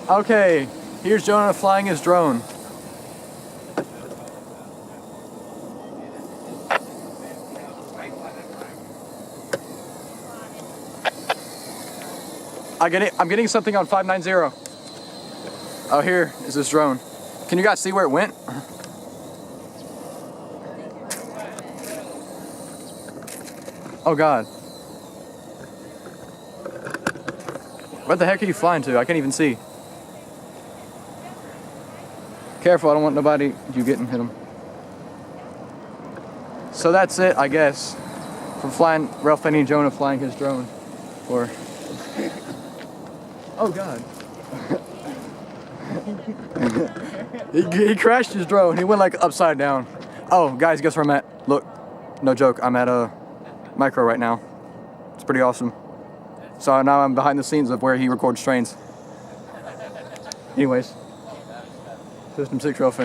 Okay, here's Jonah flying his drone. I'm getting something on 590. Oh, here is this drone. Can you guys see where it went? Oh God. What the heck are you flying to? I can't even see. Careful, I don't want nobody, you getting hit him. So that's it, I guess, for flying, Railfanning Jonah flying his drone. Or, oh God. he crashed his drone. He went like upside down. Oh, guys, guess where I'm at? Look, no joke, I'm at a micro right now. It's pretty awesome. So now I'm behind the scenes of where he records trains. Anyways, System 6 Railfanning.